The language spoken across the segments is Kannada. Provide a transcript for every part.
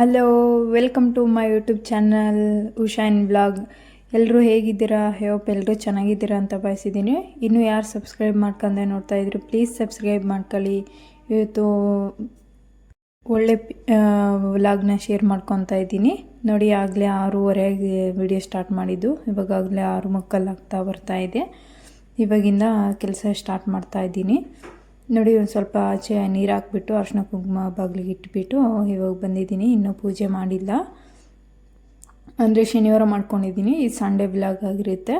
Hello, welcome to my YouTube channel Ushan blog. ಎಲ್ಲರೂ ಹೇಗಿದ್ದೀರಾ? ಹೋಪ್ ಎಲ್ಲರೂ ಚೆನ್ನಾಗಿದ್ದೀರಾ ಅಂತ ಬಯಸಿದ್ದೀನಿ. ಇನ್ನೂ ಯಾರು ಸಬ್ಸ್ಕ್ರೈಬ್ ಮಾಡ್ಕೊಂಡೆ ನೋಡ್ತಾ ಇದ್ರು, ಪ್ಲೀಸ್ ಸಬ್ಸ್ಕ್ರೈಬ್ ಮಾಡ್ಕೊಳ್ಳಿ. ಇವತ್ತು ಒಳ್ಳೆ ವ್ಲಾಗ್ನ ಶೇರ್ ಮಾಡ್ಕೊತಾ ಇದ್ದೀನಿ ನೋಡಿ. ಆಗಲೇ 6:30 ವಿಡಿಯೋ ಸ್ಟಾರ್ಟ್ ಮಾಡಿದ್ದು, ಇವಾಗಲೇ 6:45 ಆಗ್ತಾ ಬರ್ತಾ ಇದೆ. ಇವಾಗಿಂದ ಕೆಲಸ ಸ್ಟಾರ್ಟ್ ಮಾಡ್ತಾ ಇದ್ದೀನಿ ನೋಡಿ. ಒಂದು ಸ್ವಲ್ಪ ಆಚೆ ನೀರು ಹಾಕ್ಬಿಟ್ಟು ಅರಿಶಿನ ಕುಂಕುಮ ಬಾಗಿಲಿಗೆ ಇಟ್ಬಿಟ್ಟು ಇವಾಗ ಬಂದಿದ್ದೀನಿ. ಇನ್ನೂ ಪೂಜೆ ಮಾಡಿಲ್ಲ, ಅಂದರೆ ಶನಿವಾರ ಮಾಡ್ಕೊಂಡಿದ್ದೀನಿ. ಇದು ಸಂಡೇ ವ್ಲಾಗ್ ಆಗಿರುತ್ತೆ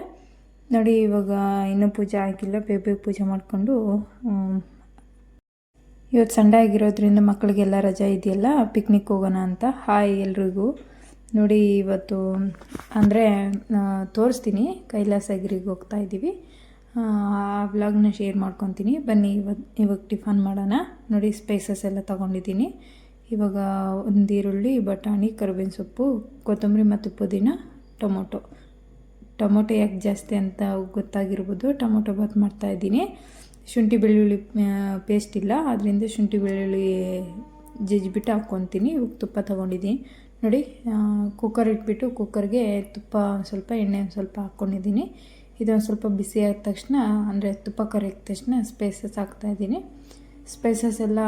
ನೋಡಿ. ಇವಾಗ ಇನ್ನೂ ಪೂಜೆ ಆಗಿಲ್ಲ, ಬೇಗ ಪೂಜೆ ಮಾಡಿಕೊಂಡು ಇವತ್ತು ಸಂಡೇ ಆಗಿರೋದ್ರಿಂದ ಮಕ್ಕಳಿಗೆಲ್ಲ ರಜೆ ಇದೆಯಲ್ಲ, ಪಿಕ್ನಿಕ್ ಹೋಗೋಣ ಅಂತ. ಹಾಯ್ ಎಲ್ರಿಗೂ ನೋಡಿ. ಇವತ್ತು ಅಂದರೆ ತೋರಿಸ್ತೀನಿ, ಕೈಲಾಸಗಿರಿಗೆ ಹೋಗ್ತಾ ಇದ್ದೀವಿ. ಆ ವ್ಲಾಗ್ನ ಶೇರ್ ಮಾಡ್ಕೊತೀನಿ ಬನ್ನಿ. ಇವಾಗ ಟಿಫನ್ ಮಾಡೋಣ ನೋಡಿ. ಸ್ಪೈಸಸ್ ಎಲ್ಲ ತೊಗೊಂಡಿದ್ದೀನಿ. ಇವಾಗ ಒಂದು ಈರುಳ್ಳಿ, ಬಟಾಣಿ, ಕರಿಬೇವಿನ ಸೊಪ್ಪು, ಕೊತ್ತಂಬರಿ ಮತ್ತು ಪುದೀನ, ಟೊಮೊಟೊ ಯಾಕೆ ಜಾಸ್ತಿ ಅಂತ ಗೊತ್ತಾಗಿರ್ಬೋದು. ಟೊಮೊಟೊ ಬಾತ್ ಮಾಡ್ತಾಯಿದ್ದೀನಿ. ಶುಂಠಿ ಬೆಳ್ಳುಳ್ಳಿ ಪೇಸ್ಟ್ ಇಲ್ಲ, ಅದರಿಂದ ಶುಂಠಿ ಬೆಳ್ಳುಳ್ಳಿ ಜಜ್ಜಿಬಿಟ್ಟು ಹಾಕ್ಕೊತೀನಿ. ಇವಾಗ ತುಪ್ಪ ತೊಗೊಂಡಿದ್ದೀನಿ ನೋಡಿ. ಕುಕ್ಕರ್ ಇಟ್ಬಿಟ್ಟು ಕುಕ್ಕರ್ಗೆ ತುಪ್ಪ ಸ್ವಲ್ಪ, ಎಣ್ಣೆ ಒಂದು ಸ್ವಲ್ಪ ಹಾಕ್ಕೊಂಡಿದ್ದೀನಿ. ಇದೊಂದು ಸ್ವಲ್ಪ ಬಿಸಿ ಆದ ತಕ್ಷಣ, ಅಂದರೆ ತುಪ್ಪ ಕರಗಿದ ತಕ್ಷಣ ಸ್ಪೈಸಸ್ ಹಾಕ್ತಾಯಿದ್ದೀನಿ. ಸ್ಪೈಸಸ್ ಎಲ್ಲ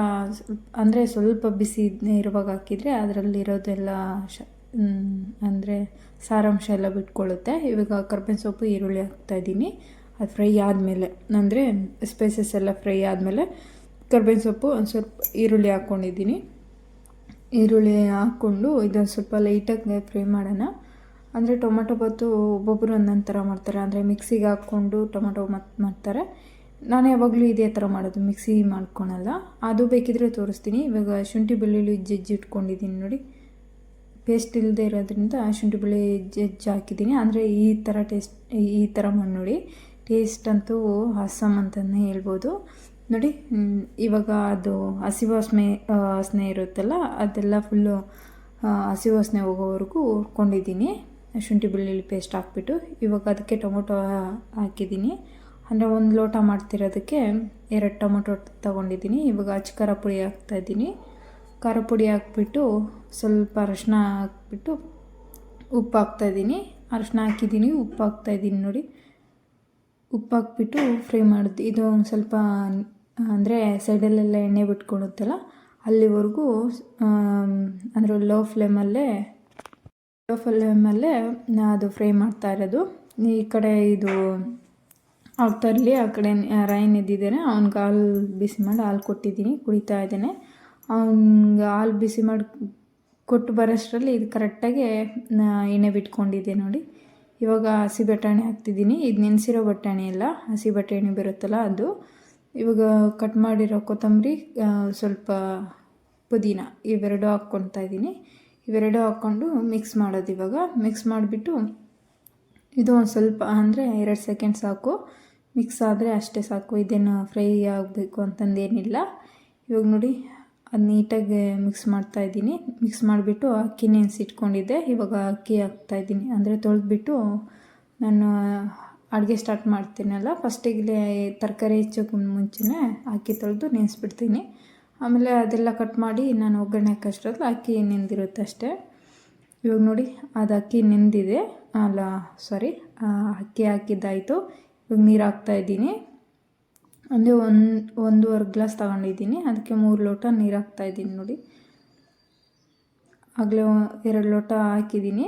ಅಂದರೆ ಸ್ವಲ್ಪ ಬಿಸಿ ಇರುವಾಗ ಹಾಕಿದರೆ ಅದರಲ್ಲಿರೋದೆಲ್ಲ ಅಂದರೆ ಸಾರಾಂಶ ಎಲ್ಲ ಬಿಟ್ಕೊಳ್ಳುತ್ತೆ. ಇವಾಗ ಕರಿಬೇವಿನ ಸೊಪ್ಪು, ಈರುಳ್ಳಿ ಹಾಕ್ತಾಯಿದ್ದೀನಿ. ಅದು ಫ್ರೈ ಆದಮೇಲೆ, ಅಂದರೆ ಸ್ಪೈಸಸ್ ಎಲ್ಲ ಫ್ರೈ ಆದಮೇಲೆ ಕರಿಬೇವಿನ ಸೊಪ್ಪು, ಒಂದು ಸ್ವಲ್ಪ ಈರುಳ್ಳಿ ಹಾಕ್ಕೊಂಡಿದ್ದೀನಿ. ಈರುಳ್ಳಿ ಹಾಕ್ಕೊಂಡು ಇದೊಂದು ಸ್ವಲ್ಪ ಲೈಟಾಗಿ ಫ್ರೈ ಮಾಡೋಣ. ಅಂದರೆ ಟೊಮೊಟೊ ಬಾತು ಒಬ್ಬೊಬ್ಬರು ಒಂದೊಂದು ಥರ ಮಾಡ್ತಾರೆ, ಅಂದರೆ ಮಿಕ್ಸಿಗೆ ಹಾಕ್ಕೊಂಡು ಟೊಮೊಟೊ ಮಾಡ್ತಾರೆ. ನಾನು ಯಾವಾಗಲೂ ಇದೇ ಥರ ಮಾಡೋದು, ಮಿಕ್ಸಿ ಮಾಡ್ಕೊಳಲ್ಲ. ಅದು ಬೇಕಿದ್ರೆ ತೋರಿಸ್ತೀನಿ. ಇವಾಗ ಶುಂಠಿ ಬೆಳ್ಳುಳ್ಳಿ ಜಜ್ಜಿ ಇಟ್ಕೊಂಡಿದ್ದೀನಿ ನೋಡಿ. ಪೇಸ್ಟ್ ಇಲ್ಲದೆ ಇರೋದ್ರಿಂದ ಶುಂಠಿ ಬೆಳ್ಳುಳ್ಳಿ ಜಜ್ಜಿ ಹಾಕಿದ್ದೀನಿ. ಅಂದರೆ ಈ ಥರ ಮಾಡಿ ನೋಡಿ. ಟೇಸ್ಟ್ ಅಂತೂ ಅಸ್ಸಾಮ್ ಅಂತಲೇ ಹೇಳ್ಬೋದು ನೋಡಿ. ಇವಾಗ ಅದು ಹಸಿ ವಾಸನೆ ಇರುತ್ತಲ್ಲ, ಅದೆಲ್ಲ ಫುಲ್ಲು ಹಸಿ ವಾಸನೆ ಹೋಗೋವರೆಗೂ ಹುರ್ಕೊಂಡಿದ್ದೀನಿ. ಶುಂಠಿ ಬೆಳ್ಳುಳ್ಳಿ ಪೇಸ್ಟ್ ಹಾಕ್ಬಿಟ್ಟು ಇವಾಗ ಅದಕ್ಕೆ ಟೊಮೊಟೊ ಹಾಕಿದ್ದೀನಿ. ಅಂದರೆ 1 ಲೋಟ ಮಾಡ್ತಿರೋದಕ್ಕೆ 2 ಟೊಮೊಟೊ ತೊಗೊಂಡಿದ್ದೀನಿ. ಇವಾಗ ಖಾರ ಪುಡಿ ಹಾಕ್ತಾಯಿದ್ದೀನಿ. ಖಾರ ಪುಡಿ ಹಾಕ್ಬಿಟ್ಟು ಸ್ವಲ್ಪ ಅರಿಶಿನ ಹಾಕ್ಬಿಟ್ಟು ಉಪ್ಪು ಹಾಕ್ತಾಯಿದ್ದೀನಿ. ಅರಿಶಿನ ಹಾಕಿದ್ದೀನಿ, ಉಪ್ಪು ಹಾಕ್ತಾಯಿದ್ದೀನಿ ನೋಡಿ. ಉಪ್ಪು ಹಾಕ್ಬಿಟ್ಟು ಫ್ರೈ ಮಾಡಿದ್ದು. ಇದು ಒಂದು ಸ್ವಲ್ಪ ಅಂದರೆ ಸೈಡಲ್ಲೆಲ್ಲ ಎಣ್ಣೆ ಬಿಟ್ಕೊಳುತ್ತಲ್ಲ, ಅಲ್ಲಿವರೆಗೂ ಅಂದರೆ ಲೋ ಫ್ಲೇಮಲ್ಲೇ ಅದು ಫ್ರೈ ಮಾಡ್ತಾ ಇರೋದು. ಈ ಕಡೆ ಇದು ಆಗ್ತಾ ಇರಲಿ. ಆ ಕಡೆ ರೈನ್ ಇದ್ದಿದ್ದೇನೆ, ಅವ್ನಿಗೆ ಹಾಲು ಬಿಸಿ ಮಾಡಿ ಹಾಲು ಕೊಟ್ಟಿದ್ದೀನಿ, ಕುಡಿತಾ ಇದ್ದೇನೆ. ಅವ್ನಿಗೆ ಹಾಲು ಬಿಸಿ ಮಾಡಿ ಕೊಟ್ಟು ಬರೋಷ್ಟರಲ್ಲಿ ಇದು ಕರೆಕ್ಟಾಗಿ ಎಣ್ಣೆ ಬಿಟ್ಕೊಂಡಿದ್ದೆ ನೋಡಿ. ಇವಾಗ ಹಸಿ ಬಟಾಣಿ ಹಾಕ್ತಿದ್ದೀನಿ. ಇದು ನೆನೆಸಿರೋ ಬಟಾಣಿ ಅಲ್ಲ, ಹಸಿ ಬಟಾಣಿ ಬರುತ್ತಲ್ಲ ಅದು. ಇವಾಗ ಕಟ್ ಮಾಡಿರೋ ಕೊತ್ತಂಬರಿ, ಸ್ವಲ್ಪ ಪುದೀನ, ಇವೆರಡು ಹಾಕ್ಕೊಳ್ತಾ ಇದ್ದೀನಿ. ಇವೆರಡು ಹಾಕ್ಕೊಂಡು ಮಿಕ್ಸ್ ಮಾಡೋದು. ಇವಾಗ ಮಿಕ್ಸ್ ಮಾಡಿಬಿಟ್ಟು ಇದು ಒಂದು ಸ್ವಲ್ಪ, ಅಂದರೆ 2 ಸೆಕೆಂಡ್ ಸಾಕು. ಮಿಕ್ಸ್ ಆದರೆ ಅಷ್ಟೇ ಸಾಕು, ಇದೇನು ಫ್ರೈ ಆಗಬೇಕು ಅಂತಂದೇನಿಲ್ಲ. ಇವಾಗ ನೋಡಿ, ಅದು ನೀಟಾಗಿ ಮಿಕ್ಸ್ ಮಾಡ್ತಾಯಿದ್ದೀನಿ. ಮಿಕ್ಸ್ ಮಾಡಿಬಿಟ್ಟು ಅಕ್ಕಿ ನೆನೆಸಿಟ್ಕೊಂಡಿದ್ದೆ. ಇವಾಗ ಅಕ್ಕಿ ಹಾಕ್ತಾಯಿದ್ದೀನಿ. ಅಂದರೆ ತೊಳೆದ್ಬಿಟ್ಟು ನಾನು ಅಡುಗೆ ಸ್ಟಾರ್ಟ್ ಮಾಡ್ತೀನಲ್ಲ, ಫಸ್ಟಿಗೆ ತರಕಾರಿ ಹೆಚ್ಚೋಕ್ಕೂ ಮುಂಚೆನೇ ಅಕ್ಕಿ ತೊಳೆದು ನೆನೆಸ್ಬಿಡ್ತೀನಿ. ಆಮೇಲೆ ಅದೆಲ್ಲ ಕಟ್ ಮಾಡಿ ನಾನು ಒಗ್ಗರಣೆ ಹಾಕೋಷ್ಟರಲ್ಲಿ ಅಕ್ಕಿ ನೆಂದಿರುತ್ತೆ ಅಷ್ಟೇ. ಇವಾಗ ನೋಡಿ, ಅದು ಅಕ್ಕಿ ನೆಂದಿದೆ, ಅಕ್ಕಿ ಹಾಕಿದ್ದಾಯಿತು. ಇವಾಗ ನೀರು ಹಾಕ್ತಾಯಿದ್ದೀನಿ. ಅಂದರೆ 1.5 ಗ್ಲಾಸ್ ತೊಗೊಂಡಿದ್ದೀನಿ, ಅದಕ್ಕೆ 3 ಲೋಟ ನೀರು ಹಾಕ್ತಾಯಿದ್ದೀನಿ ನೋಡಿ. ಆಗಲೇ 2 ಲೋಟ ಹಾಕಿದ್ದೀನಿ.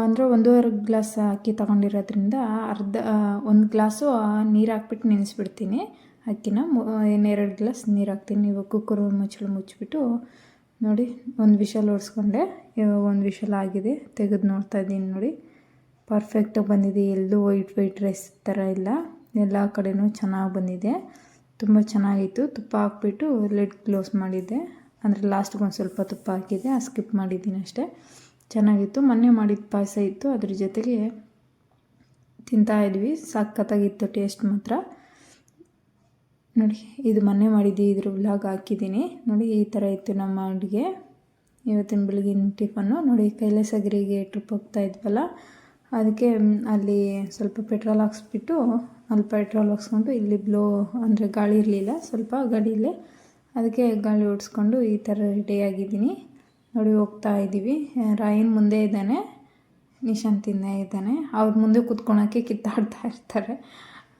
ಅಂದರೆ 1.5 ಗ್ಲಾಸ್ ಅಕ್ಕಿ ತೊಗೊಂಡಿರೋದ್ರಿಂದ 1 ಗ್ಲಾಸು ನೀರು ಹಾಕ್ಬಿಟ್ಟು ನೆನೆಸ್ಬಿಡ್ತೀನಿ ಅಕ್ಕಿನ. 2 ಗ್ಲಾಸ್ ನೀರು ಹಾಕ್ತೀನಿ. ಇವಾಗ ಕುಕ್ಕರ್ ಮುಚ್ಚಿಬಿಟ್ಟು ನೋಡಿ, 1 ವಿಷಲ್ ಓಡಿಸ್ಕೊಂಡೆ. ಇವಾಗ 1 ವಿಷಲ್ ಆಗಿದೆ, ತೆಗೆದು ನೋಡ್ತಾ ಇದ್ದೀನಿ ನೋಡಿ. ಪರ್ಫೆಕ್ಟಾಗಿ ಬಂದಿದೆ. ಎಲ್ಲೂ ವೈಟ್ ರೈಸ್ ಥರ ಇಲ್ಲ, ಎಲ್ಲ ಕಡೆನೂ ಚೆನ್ನಾಗಿ ಬಂದಿದೆ. ತುಂಬ ಚೆನ್ನಾಗಿತ್ತು. ತುಪ್ಪ ಹಾಕ್ಬಿಟ್ಟು ಲಿಡ್ ಕ್ಲೋಸ್ ಮಾಡಿದ್ದೆ. ಅಂದರೆ ಲಾಸ್ಟಿಗೆ ಒಂದು ಸ್ವಲ್ಪ ತುಪ್ಪ ಹಾಕಿದ್ದೆ, ಸ್ಕಿಪ್ ಮಾಡಿದ್ದೀನಿ ಅಷ್ಟೇ. ಚೆನ್ನಾಗಿತ್ತು. ಮೊನ್ನೆ ಮಾಡಿದ ಪಾಯಸ ಇತ್ತು, ಅದ್ರ ಜೊತೆಗೆ ತಿಂತಾಯಿದ್ವಿ. ಸಖತ್ತಾಗಿತ್ತು ಟೇಸ್ಟ್ ಮಾತ್ರ ನೋಡಿ. ಇದು ಮೊನ್ನೆ ಮಾಡಿದ್ದು, ಇದ್ರ ವ್ಲಾಗ್ ಹಾಕಿದ್ದೀನಿ ನೋಡಿ. ಈ ಥರ ಇತ್ತು ನಮ್ಮ ಅಡುಗೆ ಇವತ್ತಿನ ಬೆಳಗಿನ ಟಿಫನ್ನು ನೋಡಿ. ಕೈಲಾಸಗಿರಿಗೆ ಟ್ರಿಪ್ ಹೋಗ್ತಾ ಇದ್ವಲ್ಲ, ಅದಕ್ಕೆ ಅಲ್ಲಿ ಸ್ವಲ್ಪ ಪೆಟ್ರೋಲ್ ಹಾಕ್ಸ್ಬಿಟ್ಟು ಅಲ್ಲಿ ಪೆಟ್ರೋಲ್ ಹಾಕ್ಸ್ಕೊಂಡು ಇಲ್ಲಿ ಅಂದರೆ ಗಾಳಿ ಇರಲಿಲ್ಲ, ಸ್ವಲ್ಪ ಗಾಡಿಯಲ್ಲೇ ಅದಕ್ಕೆ ಗಾಳಿ ಓಡಿಸ್ಕೊಂಡು ಈ ಥರ ರೆಡಿಯಾಗಿದ್ದೀನಿ ನೋಡಿ. ಹೋಗ್ತಾ ಇದ್ದೀವಿ. ರಾಯನ್ ಮುಂದೆ ಇದ್ದಾನೆ, ನಿಶಾಂತ್ ಹಿಂದೆ ಇದ್ದಾನೆ. ಅವ್ರ ಮುಂದೆ ಕೂತ್ಕೊಳಕ್ಕೆ ಕಿತ್ತಾಡ್ತಾ ಇರ್ತಾರೆ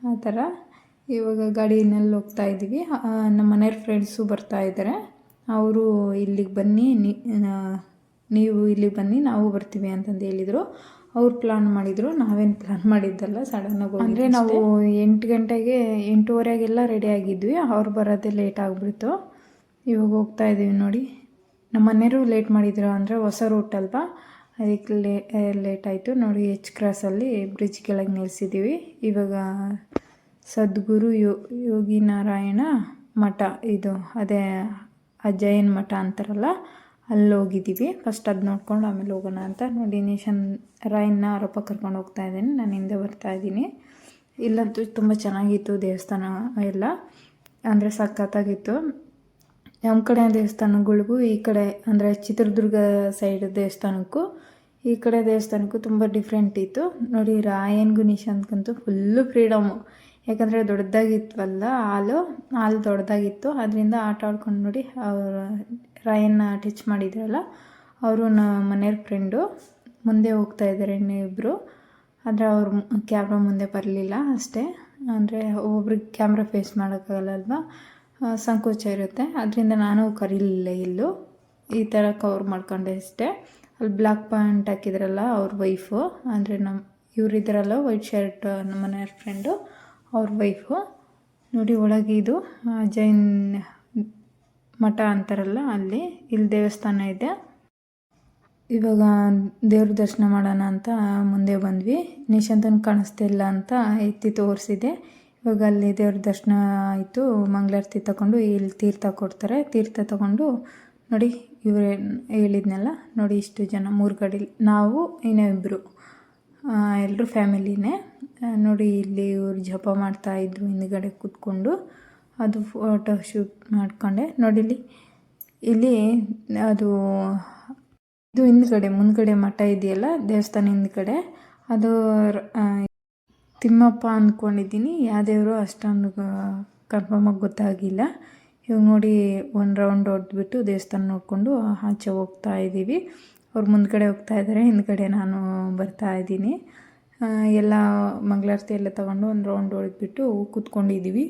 ಆ ಥರ. ಇವಾಗ ಗಾಡಿನಲ್ಲಿ ಹೋಗ್ತಾ ಇದ್ದೀವಿ. ನಮ್ಮ ಮನೆಯವ್ರ ಫ್ರೆಂಡ್ಸು ಬರ್ತಾ ಇದ್ದಾರೆ. ಅವರು ಇಲ್ಲಿಗೆ ಬನ್ನಿ, ನೀವು ಇಲ್ಲಿಗೆ ಬನ್ನಿ, ನಾವು ಬರ್ತೀವಿ ಅಂತಂದು ಹೇಳಿದರು. ಅವ್ರು ಪ್ಲ್ಯಾನ್ ಮಾಡಿದರು, ನಾವೇನು ಪ್ಲ್ಯಾನ್ ಮಾಡಿದ್ದಲ್ಲ, ಸಡನ್ನಾಗಿ ಹೋಗಿ. ಅಂದರೆ ನಾವು 8 ಗಂಟೆಗೆ 8:15ಗೆಲ್ಲ ರೆಡಿ ಆಗಿದ್ವಿ. ಅವ್ರು ಬರೋದೇ ಲೇಟ್ ಆಗಿಬಿಡ್ತು. ಇವಾಗ ಹೋಗ್ತಾ ಇದ್ದೀವಿ ನೋಡಿ. ನಮ್ಮ ಮನೆಯವರು ಲೇಟ್ ಮಾಡಿದ್ರು, ಅಂದರೆ ಹೊಸ ರೂಟ್ ಅಲ್ವಾ, ಅದಕ್ಕೆ ಲೇಟ್ ಆಯಿತು ನೋಡಿ. ಎಚ್ ಕ್ರಾಸಲ್ಲಿ ಬ್ರಿಡ್ಜ್ ಕೆಳಗೆ ನಿಲ್ಲಿಸಿದ್ದೀವಿ. ಇವಾಗ ಸದ್ಗುರು ಯೋಗಿ ನಾರಾಯಣ ಮಠ, ಇದು ಅದೇ ಅಜಯನ್ ಮಠ ಅಂತಾರಲ್ಲ, ಅಲ್ಲಿ ಹೋಗಿದ್ದೀವಿ. ಫಸ್ಟ್ ಅದು ನೋಡ್ಕೊಂಡು ಆಮೇಲೆ ಹೋಗೋಣ ಅಂತ ನೋಡಿ. ರಾಯನ್ನ ಅವರಪ್ಪ ಕರ್ಕೊಂಡು ಹೋಗ್ತಾ ಇದ್ದೀನಿ, ನಾನು ಹಿಂದೆ ಬರ್ತಾ ಇದ್ದೀನಿ. ಇಲ್ಲಂತೂ ತುಂಬ ಚೆನ್ನಾಗಿತ್ತು ದೇವಸ್ಥಾನ ಎಲ್ಲ, ಅಂದರೆ ಸಖತ್ತಾಗಿತ್ತು. ನಮ್ಮ ಕಡೆ ದೇವಸ್ಥಾನಗಳಿಗೂ ಈ ಕಡೆ ಅಂದರೆ ಚಿತ್ರದುರ್ಗ ಸೈಡ್ ದೇವಸ್ಥಾನಕ್ಕೂ ಈ ಕಡೆ ದೇವಸ್ಥಾನಕ್ಕೂ ತುಂಬ ಡಿಫ್ರೆಂಟ್ ಇತ್ತು ನೋಡಿ. ರಾಯನ್ಗೂ ನಿಶಾಂತ್ಗಂತೂ ಫುಲ್ಲು ಫ್ರೀಡಮು, ಯಾಕಂದರೆ ದೊಡ್ಡದಾಗಿತ್ತವಲ್ಲ, ಹಾಲು ದೊಡ್ಡದಾಗಿತ್ತು. ಅದರಿಂದ ಆಟ ಆಡ್ಕೊಂಡು ನೋಡಿ. ಅವರು ರಾಯನ್ನ ಟಚ್ ಮಾಡಿದ್ರಲ್ಲ, ಅವರು ನಮ್ಮ ಮನೆಯವ್ರ ಫ್ರೆಂಡು ಮುಂದೆ ಹೋಗ್ತಾ ಇದ್ದಾರೆ ಇನ್ನಿಬ್ಬರು. ಆದರೆ ಅವರು ಕ್ಯಾಮ್ರಾ ಮುಂದೆ ಬರಲಿಲ್ಲ ಅಷ್ಟೇ. ಅಂದರೆ ಒಬ್ರಿಗೆ ಕ್ಯಾಮ್ರಾ ಫೇಸ್ ಮಾಡೋಕ್ಕಾಗಲ್ಲಲ್ವ, ಸಂಕೋಚ ಇರುತ್ತೆ. ಅದರಿಂದ ನಾನು ಕರೀಲಿಲ್ಲ ಎಲ್ಲೂ, ಈ ಥರ ಕವರ್ ಮಾಡ್ಕೊಂಡೆ ಅಷ್ಟೇ. ಅಲ್ಲಿ ಬ್ಲ್ಯಾಕ್ ಪ್ಯಾಂಟ್ ಹಾಕಿದ್ರಲ್ಲ ಅವ್ರ ವೈಫು, ಅಂದರೆ ಇವರಿದ್ರಲ್ಲ ವೈಟ್ ಶರ್ಟ್, ನಮ್ಮ ಮನೆಯವ್ರ ಫ್ರೆಂಡು ಅವ್ರ ವೈಫು ನೋಡಿ. ಒಳಗೆ ಇದು ಜೈನ್ ಮಠ ಅಂತಾರಲ್ಲ, ಇಲ್ಲಿ ದೇವಸ್ಥಾನ ಇದೆ. ಇವಾಗ ದೇವ್ರ ದರ್ಶನ ಮಾಡೋಣ ಅಂತ ಮುಂದೆ ಬಂದ್ವಿ. ನಿಶಾಂತನ ಕಾಣಿಸ್ತಿಲ್ಲ ಅಂತ ಎತ್ತಿ ತೋರಿಸಿದೆ. ಇವಾಗ ಅಲ್ಲಿ ದೇವ್ರ ದರ್ಶನ ಆಯಿತು. ಮಂಗಳಾರತಿ ತಗೊಂಡು ಇಲ್ಲಿ ತೀರ್ಥ ಕೊಡ್ತಾರೆ. ತೀರ್ಥ ತಗೊಂಡು ನೋಡಿ, ಇವರೇ ಹೇಳಿದ್ನಲ್ಲ ನೋಡಿ, ಇಷ್ಟು ಜನ 3 ಗಾಡಿ, ನಾವು ಇನ್ನೂ ಇಬ್ಬರು, ಎಲ್ಲರೂ ಫ್ಯಾಮಿಲಿನೇ ನೋಡಿ. ಇಲ್ಲಿ ಇವರು ಜಪ ಮಾಡ್ತಾಯಿದ್ರು ಹಿಂದ್ಗಡೆ ಕೂತ್ಕೊಂಡು, ಅದು ಫೋಟೋ ಶೂಟ್ ಮಾಡಿಕೊಂಡೆ ನೋಡಿ. ಇಲ್ಲಿ ಅದು ಇದು ಮುಂದ್ಗಡೆ ಮಠ ಇದೆಯಲ್ಲ, ದೇವಸ್ಥಾನ ಹಿಂದ್ಗಡೆ, ಅದು ತಿಮ್ಮಪ್ಪ ಅಂದ್ಕೊಂಡಿದ್ದೀನಿ. ಯಾವ ದೇವರು ಅಷ್ಟೊಂದು ಕನ್ಫರ್ಮಾಗಿ ಗೊತ್ತಾಗಿಲ್ಲ. ಇವಾಗ ನೋಡಿ, ಒಂದು ರೌಂಡ್ ಹೊಡೆದ್ಬಿಟ್ಟು ದೇವಸ್ಥಾನ ನೋಡಿಕೊಂಡು ಆಚೆ ಹೋಗ್ತಾ ಇದ್ದೀವಿ. ಅವ್ರು ಮುಂದ್ಗಡೆ ಹೋಗ್ತಾ ಇದ್ದಾರೆ, ಹಿಂದ್ಗಡೆ ನಾನು ಬರ್ತಾ ಇದ್ದೀನಿ. ಎಲ್ಲ ಮಂಗಳಾರತಿ ಎಲ್ಲ ತೊಗೊಂಡು ಒಂದು ರೌಂಡ್ ಹೊಡೆದ್ಬಿಟ್ಟು ಕೂತ್ಕೊಂಡಿದ್ದೀವಿ.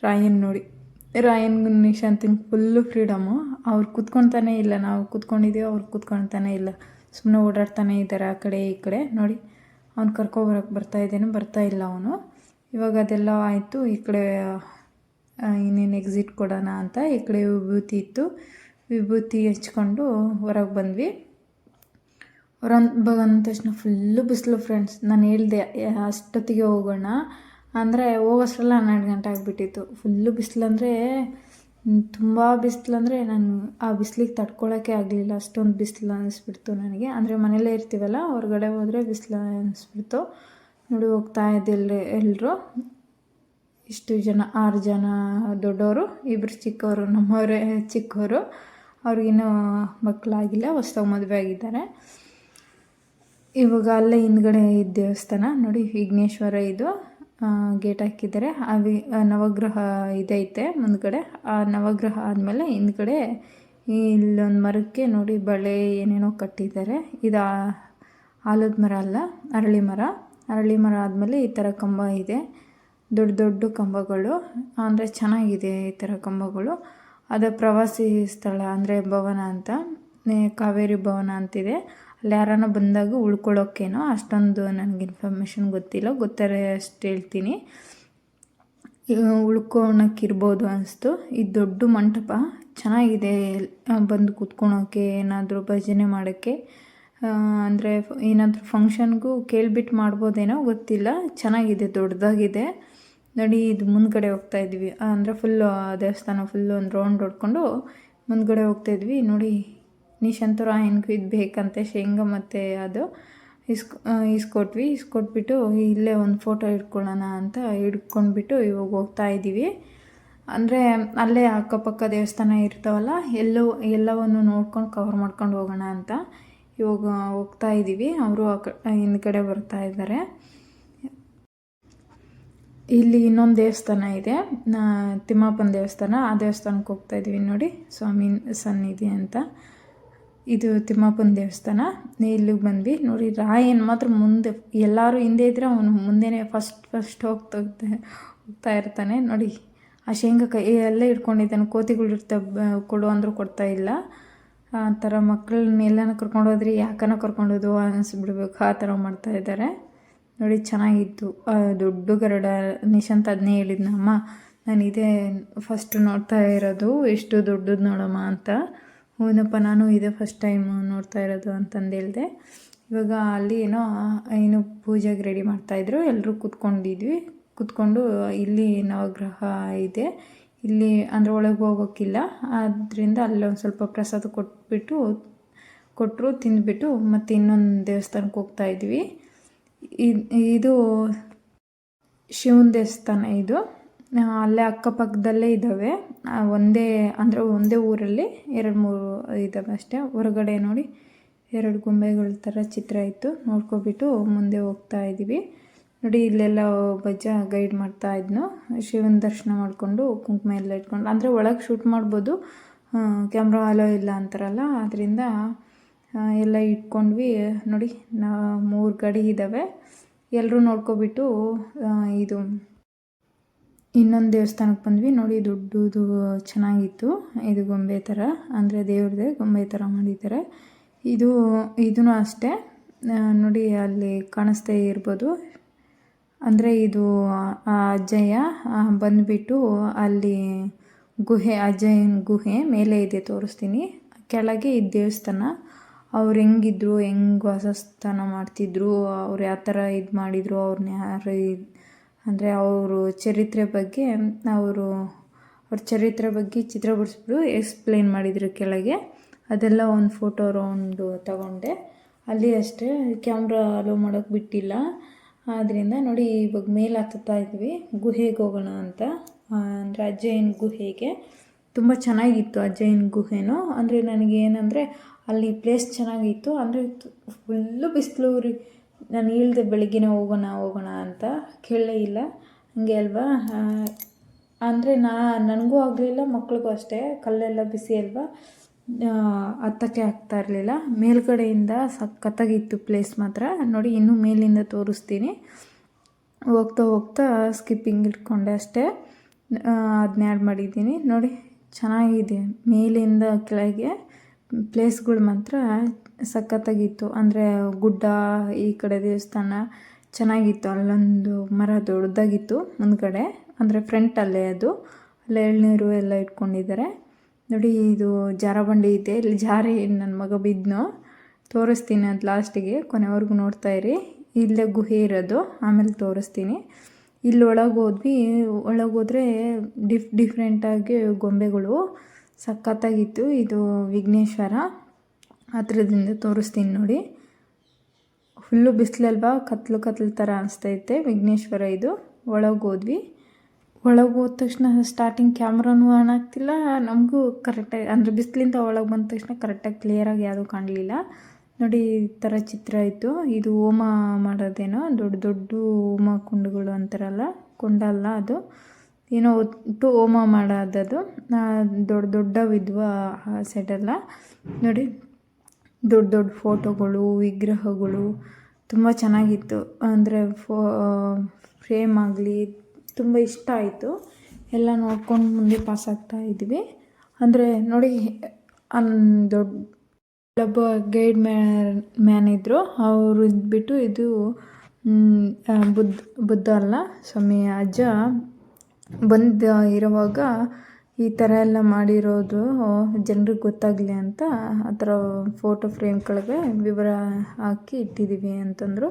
ರಾಯನ್ ನೋಡಿ, ರಾಯನ್ಗೂ ನಿಶಾಂತಿನ ಫುಲ್ಲು ಫ್ರೀಡಮು. ಅವ್ರು ಕೂತ್ಕೊತಾನೇ ಇಲ್ಲ, ನಾವು ಕೂತ್ಕೊಂಡಿದ್ದೀವಿ, ಅವ್ರು ಕೂತ್ಕೊತಾನೇ ಇಲ್ಲ, ಸುಮ್ಮನೆ ಓಡಾಡ್ತಾನೆ ಇದ್ದಾರೆ ಆ ಕಡೆ ಈ ಕಡೆ ನೋಡಿ. ಅವ್ನು ಕರ್ಕೊಬರಕ್ಕೆ ಬರ್ತಾ ಇಲ್ಲ ಅವನು. ಇವಾಗ ಅದೆಲ್ಲ ಆಯಿತು. ಈ ಕಡೆ ಇನ್ನೇನು ಎಕ್ಸಿಟ್ ಕೊಡೋಣ ಅಂತ ಈ ಕಡೆ ವಿಭೂತಿ ಇತ್ತು. ವಿಭೂತಿ ಹಚ್ಕೊಂಡು ಹೊರಗೆ ಬಂದ್ವಿ. ಬಂದ ತಕ್ಷಣ ಫುಲ್ಲು ಬಿಸಿಲು ಫ್ರೆಂಡ್ಸ್. ನಾನು ಹೇಳಿದೆ ಅಷ್ಟೊತ್ತಿಗೆ ಹೋಗೋಣ ಅಂದರೆ, ಹೋಗೋಷ್ಟರಲ್ಲ 12 ಗಂಟೆ ಆಗಿಬಿಟ್ಟಿತ್ತು. ಫುಲ್ಲು ಬಿಸಿಲು ಅಂದರೆ ತುಂಬ ಬಿಸಿಲು, ಅಂದರೆ ನಾನು ಆ ಬಿಸಿಲಿಗೆ ತಡ್ಕೊಳ್ಳೋಕ್ಕೆ ಆಗಲಿಲ್ಲ. ಅಷ್ಟೊಂದು ಬಿಸಿಲು ಅನ್ನಿಸ್ಬಿಡ್ತು ನನಗೆ. ಅಂದರೆ ಮನೇಲೇ ಇರ್ತೀವಲ್ಲ, ಹೊರಗಡೆ ಹೋದರೆ ಬಿಸಿಲು ಅನ್ನಿಸ್ಬಿಡ್ತು ನೋಡಿ. ಹೋಗ್ತಾ ಇದ್ದಿಲ್ಲ ಎಲ್ಲರೂ, ಇಷ್ಟು ಜನ, 6 ಜನ ದೊಡ್ಡವರು, 2 ಚಿಕ್ಕವರು, ನಮ್ಮವರೇ ಚಿಕ್ಕವರು. ಅವ್ರಿಗಿನ್ನೂ ಮಕ್ಕಳಾಗಿಲ್ಲ, ಹೊಸ್ದಾಗಿ ಮದುವೆ ಆಗಿದ್ದಾರೆ. ಇವಾಗ ಅಲ್ಲೇ ಹಿಂದ್ಗಡೆ ಇದ್ದ ದೇವಸ್ಥಾನ ನೋಡಿ, ವಿಘ್ನೇಶ್ವರ, ಇದು ಗೇಟ್ ಹಾಕಿದ್ದಾರೆ. ನವಗ್ರಹ ಇದೈತೆ ಮುಂದ್ಗಡೆ. ಆ ನವಗ್ರಹ ಆದಮೇಲೆ ಹಿಂದ್ಗಡೆ ಇಲ್ಲೊಂದು ಮರಕ್ಕೆ ನೋಡಿ ಬಳೆ ಏನೇನೋ ಕಟ್ಟಿದ್ದಾರೆ. ಇದು ಆಲದ ಮರ ಅಲ್ಲ, ಅರಳಿ ಮರ ಆದಮೇಲೆ ಈ ಥರ ಕಂಬ ಇದೆ, ದೊಡ್ಡ ಕಂಬಗಳು. ಅಂದರೆ ಚೆನ್ನಾಗಿದೆ ಈ ಥರ ಕಂಬಗಳು. ಅದು ಪ್ರವಾಸಿ ಸ್ಥಳ, ಅಂದರೆ ಭವನ ಅಂತ, ಕಾವೇರಿ ಭವನ ಅಂತಿದೆ. ಅಲ್ಲಿ ಯಾರನ್ನ ಬಂದಾಗ ಉಳ್ಕೊಳ್ಳೋಕ್ಕೇನೋ, ಅಷ್ಟೊಂದು ನನಗೆ ಇನ್ಫಾರ್ಮೇಷನ್ ಗೊತ್ತಿಲ್ಲ, ಗೊತ್ತಾರೆ ಅಷ್ಟು ಹೇಳ್ತೀನಿ. ಉಳ್ಕೊಳಕ್ಕಿರ್ಬೋದು ಅನಿಸ್ತು. ಇದು ದೊಡ್ಡ ಮಂಟಪ ಚೆನ್ನಾಗಿದೆ, ಬಂದು ಕೂತ್ಕೊಳೋಕ್ಕೆ, ಏನಾದರೂ ಭಜನೆ ಮಾಡೋಕ್ಕೆ, ಅಂದರೆ ಏನಾದರೂ ಫಂಕ್ಷನ್ಗೂ ಕೇಳಿಬಿಟ್ಟು ಮಾಡ್ಬೋದೇನೋ ಗೊತ್ತಿಲ್ಲ. ಚೆನ್ನಾಗಿದೆ, ದೊಡ್ಡದಾಗಿದೆ ನೋಡಿ. ಇದು ಮುಂದ್ಗಡೆ ಹೋಗ್ತಾಯಿದ್ವಿ, ಅಂದರೆ ಫುಲ್ಲು ದೇವಸ್ಥಾನ ಫುಲ್ಲು ಒಂದು ರೌಂಡ್ ಹೊಡ್ಕೊಂಡು ಮುಂದ್ಗಡೆ ಹೋಗ್ತಾಯಿದ್ವಿ ನೋಡಿ. ನಿಶಾಂತ್ ರಾಯನ್ಗೂ ಇದು ಬೇಕಂತೆ, ಶೇಂಗಾ ಮತ್ತು ಅದು ಇಸ್ಕೊಟ್ಬಿಟ್ಟು ಇಲ್ಲೇ ಒಂದು ಫೋಟೋ ಇಟ್ಕೊಳ್ಳೋಣ ಅಂತ ಹಿಡ್ಕೊಂಡ್ಬಿಟ್ಟು ಇವಾಗ ಹೋಗ್ತಾ ಇದ್ದೀವಿ. ಅಂದರೆ ಅಲ್ಲೇ ಅಕ್ಕಪಕ್ಕ ದೇವಸ್ಥಾನ ಇರ್ತಾವಲ್ಲ, ಎಲ್ಲವನ್ನು ನೋಡ್ಕೊಂಡು ಕವರ್ ಮಾಡ್ಕೊಂಡು ಹೋಗೋಣ ಅಂತ ಇವಾಗ ಹೋಗ್ತಾ ಇದ್ದೀವಿ. ಅವರು ಹಿಂದ್ಗಡೆ ಬರ್ತಾ ಇದ್ದಾರೆ. ಇಲ್ಲಿ ಇನ್ನೊಂದು ದೇವಸ್ಥಾನ ಇದೆ, ತಿಮ್ಮಪ್ಪನ ದೇವಸ್ಥಾನ. ಆ ದೇವಸ್ಥಾನಕ್ಕೆ ಹೋಗ್ತಾ ಇದ್ದೀವಿ ನೋಡಿ, ಸ್ವಾಮಿ ಸನ್ನಿಧಿ ಅಂತ. ಇದು ತಿಮ್ಮಪ್ಪನ ದೇವಸ್ಥಾನ. ಇಲ್ಲಿಗೆ ಬಂದ್ವಿ ನೋಡಿ. ರಾಯನ್ ಮಾತ್ರ ಮುಂದೆ, ಎಲ್ಲರೂ ಹಿಂದೆ ಇದ್ದರೆ ಅವನು ಮುಂದೆನೇ ಫಸ್ಟ್ ಹೋಗ್ತಾ ಇರ್ತಾನೆ ನೋಡಿ. ಆ ಶೇಂಗಾಕಾಯಿ ಎಲ್ಲ ಇಟ್ಕೊಂಡಿದ್ದಾನೆ. ಕೋತಿಗಳು ಇರ್ತವೆ, ಕೊಡು ಅಂದರೂ ಕೊಡ್ತಾ ಇಲ್ಲ. ಆ ಥರ ಮಕ್ಕಳನ್ನೆಲ್ಲನ ಕರ್ಕೊಂಡೋದ್ರಿ, ಯಾಕನ ಕರ್ಕೊಂಡೋದು ಅನಿಸ್ಬಿಡ್ಬೇಕು, ಆ ಥರ ಮಾಡ್ತಾ ಇದ್ದಾರೆ ನೋಡಿ. ಚೆನ್ನಾಗಿತ್ತು. ದೊಡ್ಡ ಗರುಡ. ನಿಶಾಂತ್ ಅದನ್ನೇ ಹೇಳಿದ್ನಮ್ಮ, ನಾನು ಇದೇ ಫಸ್ಟ್ ನೋಡ್ತಾ ಇರೋದು, ಎಷ್ಟು ದೊಡ್ಡದು ನೋಡಮ್ಮ ಅಂತ. ಹೂನಪ್ಪ, ನಾನು ಇದೇ ಫಸ್ಟ್ ಟೈಮ್ ನೋಡ್ತಾ ಇರೋದು ಅಂತಂದು ಹೇಳಿದೆ. ಇವಾಗ ಅಲ್ಲಿ ಏನು ಪೂಜೆಗೆ ರೆಡಿ ಮಾಡ್ತಾಯಿದ್ರು. ಎಲ್ಲರೂ ಕೂತ್ಕೊಂಡು ಇಲ್ಲಿ ನವಗ್ರಹ ಇದೆ ಇಲ್ಲಿ, ಅಂದರೆ ಒಳಗೆ ಹೋಗೋಕ್ಕಿಲ್ಲ. ಆದ್ದರಿಂದ ಅಲ್ಲೊಂದು ಸ್ವಲ್ಪ ಪ್ರಸಾದ ಕೊಟ್ಟರು, ತಿಂದುಬಿಟ್ಟು ಮತ್ತು ಇನ್ನೊಂದು ದೇವಸ್ಥಾನಕ್ಕೆ ಹೋಗ್ತಾಯಿದ್ವಿ. ಇದು ಶಿವನ ದೇವಸ್ಥಾನ. ಇದು ಅಲ್ಲೇ ಅಕ್ಕಪಕ್ಕದಲ್ಲೇ ಇದ್ದಾವೆ. ಒಂದೇ ಊರಲ್ಲಿ 2-3 ಇದ್ದಾವೆ ಅಷ್ಟೇ. ಹೊರಗಡೆ ನೋಡಿ 2 ಗೊಂಬೆಗಳ ಥರ ಚಿತ್ರ ಇತ್ತು. ನೋಡ್ಕೊಬಿಟ್ಟು ಮುಂದೆ ಹೋಗ್ತಾ ಇದ್ದೀವಿ ನೋಡಿ. ಇಲ್ಲೆಲ್ಲ ಬಜ್ಜ ಗೈಡ್ ಮಾಡ್ತಾ ಇದ್ನು. ಶಿವನ ದರ್ಶನ ಮಾಡಿಕೊಂಡು ಕುಂಕುಮ ಎಲ್ಲ ಇಟ್ಕೊಂಡು, ಅಂದರೆ ಒಳಗೆ ಶೂಟ್ ಮಾಡ್ಬೋದು, ಕ್ಯಾಮ್ರಾ ಅಲೋ ಇಲ್ಲ ಅಂತಾರಲ್ಲ, ಅದರಿಂದ ಎಲ್ಲ ಇಟ್ಕೊಂಡ್ವಿ ನೋಡಿ. 3 ಗಾಡಿ ಇದ್ದಾವೆ. ಎಲ್ಲರೂ ನೋಡ್ಕೊಬಿಟ್ಟು ಇದು ಇನ್ನೊಂದು ದೇವಸ್ಥಾನಕ್ಕೆ ಬಂದ್ವಿ ನೋಡಿ. ದೊಡ್ಡದು ಚೆನ್ನಾಗಿತ್ತು. ಇದು ಗೊಂಬೆ ಥರ, ಅಂದರೆ ದೇವ್ರದೇ ಗೊಂಬೆ ಥರ ಮಾಡಿದ್ದಾರೆ. ಇದೂ ಅಷ್ಟೇ ನೋಡಿ, ಅಲ್ಲಿ ಕಾಣಿಸ್ತಾ ಇರ್ಬೋದು. ಅಂದರೆ ಇದು ಅಜ್ಜಯ್ಯ ಬಂದುಬಿಟ್ಟು ಅಲ್ಲಿ ಗುಹೆ, ಅಜ್ಜಯ್ಯನ ಗುಹೆ ಮೇಲೆ ಇದೆ, ತೋರಿಸ್ತೀನಿ. ಕೆಳಗೆ ಈ ದೇವಸ್ಥಾನ. ಅವ್ರು ಹೆಂಗಿದ್ರು, ಹೆಂಗೆ ವಾಸಸ್ಥಾನ ಮಾಡ್ತಿದ್ರು, ಅವ್ರು ಯಾವ ಥರ ಇದು ಮಾಡಿದರು, ಅವ್ರನ್ನ ಯಾರು ಅಂದರೆ ಅವ್ರ ಚರಿತ್ರೆ ಬಗ್ಗೆ ಚಿತ್ರ ಬಿಡಿಸ್ಬಿಟ್ಟು ಎಕ್ಸ್ಪ್ಲೇನ್ ಮಾಡಿದರು ಕೆಳಗೆ. ಅದೆಲ್ಲ ಒಂದು ಫೋಟೋ ರೌಂಡು ತಗೊಂಡೆ. ಅಲ್ಲಿ ಅಷ್ಟೇ ಕ್ಯಾಮ್ರಾ ಅಲೋ ಮಾಡೋಕ್ಕೆ ಬಿಟ್ಟಿಲ್ಲ. ಆದ್ದರಿಂದ ನೋಡಿ, ಇವಾಗ ಮೇಲೆ ಹತ್ತುತ್ತಾ ಇದ್ವಿ, ಗುಹೆಗೆ ಹೋಗೋಣ ಅಂತ. ಅಂದರೆ ಅಜ್ಜಯ್ಯನ ಗುಹೆಗೆ. ತುಂಬ ಚೆನ್ನಾಗಿತ್ತು ಅಜ್ಜಯ್ಯನ ಗುಹೆನೂ. ಅಂದರೆ ನನಗೇನೆಂದರೆ ಅಲ್ಲಿ ಪ್ಲೇಸ್ ಚೆನ್ನಾಗಿತ್ತು. ಅಂದರೆ ಫುಲ್ಲು ಬಿಸಿಲು ರೀ. ನಾನು ಹೇಳ್ದೆ ಬೆಳಗ್ಗೆನೇ ಹೋಗೋಣ ಅಂತ, ಕೇಳಲೇ ಇಲ್ಲ. ಹಂಗೆ ಅಲ್ವಾ, ಅಂದರೆ ನನಗೂ ಆಗಲಿಲ್ಲ, ಮಕ್ಳಿಗೂ ಅಷ್ಟೇ. ಕಲ್ಲೆಲ್ಲ ಬಿಸಿ ಅಲ್ವಾ, ಹತ್ತಕ್ಕೆ ಆಗ್ತಾ ಇರಲಿಲ್ಲ. ಮೇಲ್ಗಡೆಯಿಂದ ಸಖತ್ತಾಗಿತ್ತು ಪ್ಲೇಸ್ ಮಾತ್ರ ನೋಡಿ. ಇನ್ನೂ ಮೇಲಿಂದ ತೋರಿಸ್ತೀನಿ. ಹೋಗ್ತಾ ಸ್ಕಿಪ್ಪಿಂಗ್ ಇಟ್ಕೊಂಡೆ ಅಷ್ಟೇ, ಅದನ್ನ ಆ್ಯಡ್ ಮಾಡಿದ್ದೀನಿ ನೋಡಿ. ಚೆನ್ನಾಗಿದೆ. ಮೇಲಿಂದ ಕೆಳಗೆ ಪ್ಲೇಸ್ಗಳು ಮಾತ್ರ ಸಖತ್ತಾಗಿತ್ತು. ಅಂದರೆ ಗುಡ್ಡ, ಈ ಕಡೆ ದೇವಸ್ಥಾನ ಚೆನ್ನಾಗಿತ್ತು. ಅಲ್ಲೊಂದು ಮರ ದೊಡ್ಡದಾಗಿತ್ತು ಮುಂದ್ಗಡೆ, ಅಂದರೆ ಫ್ರಂಟಲ್ಲೇ ಅದು. ಅಲ್ಲೇ ಎಳ್ನೀರು ಎಲ್ಲ ಇಟ್ಕೊಂಡಿದ್ದಾರೆ ನೋಡಿ. ಇದು ಜಾರಬಂಡಿ ಇದೆ. ಇಲ್ಲಿ ಜಾರಿ ನನ್ನ ಮಗ ಬಿದ್ದನು. ತೋರಿಸ್ತೀನಿ ಅದು ಲಾಸ್ಟಿಗೆ, ಕೊನೆವರೆಗೂ ನೋಡ್ತಾ ಇರಿ. ಇಲ್ಲೇ ಗುಹೆ ಇರೋದು, ಆಮೇಲೆ ತೋರಿಸ್ತೀನಿ. ಇಲ್ಲಿ ಒಳಗೋದ್ರೆ ಡಿಫ್ರೆಂಟಾಗಿ ಗೊಂಬೆಗಳು ಸಖತ್ತಾಗಿತ್ತು. ಇದು ವಿಘ್ನೇಶ್ವರ ಹತ್ರದಿಂದ ತೋರಿಸ್ತೀನಿ ನೋಡಿ. ಫುಲ್ಲು ಬಿಸಿಲಲ್ವಾ, ಕತ್ಲು ಥರ ಅನಿಸ್ತೈತೆ ವಿಘ್ನೇಶ್ವರ. ಇದು ಒಳಗೆ ಹೋದ ತಕ್ಷಣ ಸ್ಟಾರ್ಟಿಂಗ್ ಕ್ಯಾಮ್ರಾನೂ ಆನ್ ಆಗ್ತಿಲ್ಲ. ನಮಗೂ ಕರೆಕ್ಟಾಗಿ, ಅಂದರೆ ಬಿಸಿಲಿಂದ ಒಳಗೆ ಬಂದ ತಕ್ಷಣ ಕರೆಕ್ಟಾಗಿ ಕ್ಲಿಯರಾಗಿ ಯಾವುದೂ ಕಾಣಲಿಲ್ಲ ನೋಡಿ. ಈ ಥರ ಚಿತ್ರ ಇತ್ತು. ಇದು ಹೋಮ ಮಾಡೋದೇನೋ, ದೊಡ್ಡ ಹೋಮ ಕುಂಡಗಳು ಅಂತಾರಲ್ಲ, ಕುಂಡ ಅದು ಏನೋ ಒಟ್ಟು ಹೋಮ ಮಾಡೋದದು. ದೊಡ್ಡವಿದ್ವು ಆ ಸೈಡೆಲ್ಲ ನೋಡಿ. ದೊಡ್ಡ ಫೋಟೋಗಳು, ವಿಗ್ರಹಗಳು ತುಂಬ ಚೆನ್ನಾಗಿತ್ತು. ಅಂದರೆ ಫ್ರೇಮ್ ಆಗಲಿ ತುಂಬ ಇಷ್ಟ ಆಯಿತು. ಎಲ್ಲ ನೋಡ್ಕೊಂಡು ಮುಂದೆ ಪಾಸ್ ಆಗ್ತಾ ಇದ್ವಿ. ಅಂದರೆ ನೋಡಿ, ದೊಡ್ಡ ಗೈಡ್ ಮ್ಯಾನ್ ಇದ್ದರು. ಅವರು ಇದ್ಬಿಟ್ಟು ಇದು ಬುದ್ಧ ಅಲ್ಲ, ಸ್ವಾಮಿ ಅಜ್ಜ ಇರುವಾಗ ಈ ಥರ ಎಲ್ಲ ಮಾಡಿರೋದು ಜನರಿಗೆ ಗೊತ್ತಾಗಲಿ ಅಂತ ಆ ಥರ ಫೋಟೋ ಫ್ರೇಮ್ಗಳಿಗೆ ವಿವರ ಹಾಕಿ ಇಟ್ಟಿದ್ದೀವಿ ಅಂತಂದರು.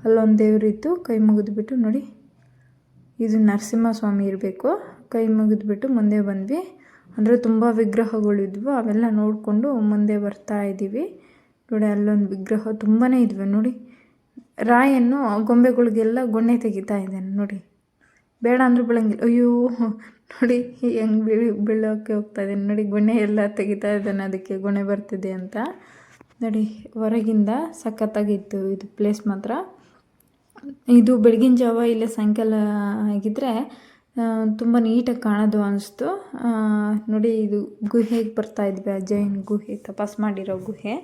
ಅಲ್ಲೊಂದು ದೇವರಿತ್ತು. ಕೈ ಮುಗಿದ್ಬಿಟ್ಟು ನೋಡಿ, ಇದು ನರಸಿಂಹಸ್ವಾಮಿ ಇರಬೇಕು. ಕೈ ಮುಗಿದ್ಬಿಟ್ಟು ಮುಂದೆ ಬಂದ್ವಿ. ಅಂದರೆ ತುಂಬ ವಿಗ್ರಹಗಳಿದ್ವು. ಅವೆಲ್ಲ ನೋಡಿಕೊಂಡು ಮುಂದೆ ಬರ್ತಾ ಇದ್ದೀವಿ ನೋಡಿ. ಅಲ್ಲೊಂದು ವಿಗ್ರಹ ತುಂಬಾ ಇದ್ವಿ ನೋಡಿ. ರಾಯನ್ನು ಗೊಂಬೆಗಳಿಗೆಲ್ಲ ಗೊಣ್ಣೆ ತೆಗಿತಾ ಇದ್ದಾನೆ ನೋಡಿ. ಬೇಡ ಅಂದರೂ ಬೀಳಂಗಿಲ್ಲ. ಅಯ್ಯೋ ನೋಡಿ, ಹೆಂಗೆ ಬೀಳೋಕ್ಕೆ ಹೋಗ್ತಾ ಇದ್ದಾನೆ ನೋಡಿ. ಗೊಣ್ಣೆ ಎಲ್ಲ ತೆಗಿತಾ ಇದ್ದಾನೆ, ಅದಕ್ಕೆ ಗೊಣ್ಣೆ ಬರ್ತಿದೆ ಅಂತ ನೋಡಿ. ಹೊರಗಿಂದ ಸಖತ್ತಾಗಿತ್ತು ಇದು ಪ್ಲೇಸ್ ಮಾತ್ರ. ಇದು ಬೆಳಗಿನ ಜಾವ ಇಲ್ಲ ಸಾಯಂಕಾಲ ಆಗಿದ್ದರೆ ತುಂಬ ನೀಟಾಗಿ ಕಾಣೋದು ಅನಿಸ್ತು. ನೋಡಿ ಇದು ಗುಹೆಗೆ ಬರ್ತಾ ಇದ್ವಿ, ಅಜ್ಜಯ್ಯನ ಗುಹೆ ತಪಾಸ್ ಮಾಡಿರೋ ಗುಹೆ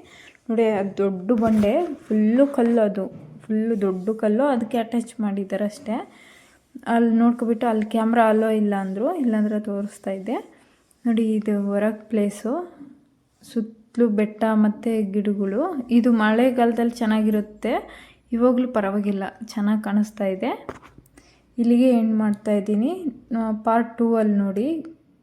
ನೋಡಿ. ಅದು ದೊಡ್ಡ ಬಂಡೆ, ಫುಲ್ಲು ಕಲ್ಲು, ಅದು ಫುಲ್ಲು ದೊಡ್ಡ ಕಲ್ಲು, ಅದಕ್ಕೆ ಅಟ್ಯಾಚ್ ಮಾಡಿದ್ದಾರೆ ಅಷ್ಟೇ. ಅಲ್ಲಿ ನೋಡ್ಕೊಬಿಟ್ಟು ಅಲ್ಲಿ ಕ್ಯಾಮ್ರಾ ಅಲ್ಲೋ ಇಲ್ಲ ಅಂದರು, ಇಲ್ಲಾಂದ್ರೆ ತೋರಿಸ್ತಾ ಇದ್ದೆ. ನೋಡಿ ಇದು ಹೊರಗೆ ಪ್ಲೇಸು, ಸುತ್ತಲೂ ಬೆಟ್ಟ ಮತ್ತು ಗಿಡಗಳು. ಇದು ಮಳೆಗಾಲದಲ್ಲಿ ಚೆನ್ನಾಗಿರುತ್ತೆ, ಇವಾಗಲೂ ಪರವಾಗಿಲ್ಲ, ಚೆನ್ನಾಗಿ ಕಾಣಿಸ್ತಾ ಇದೆ. ಇಲ್ಲಿಗೆ ಎಂಡ್ ಮಾಡ್ತಾಯಿದ್ದೀನಿ. ಪಾರ್ಟ್ 2 ಅಲ್ಲಿ ನೋಡಿ.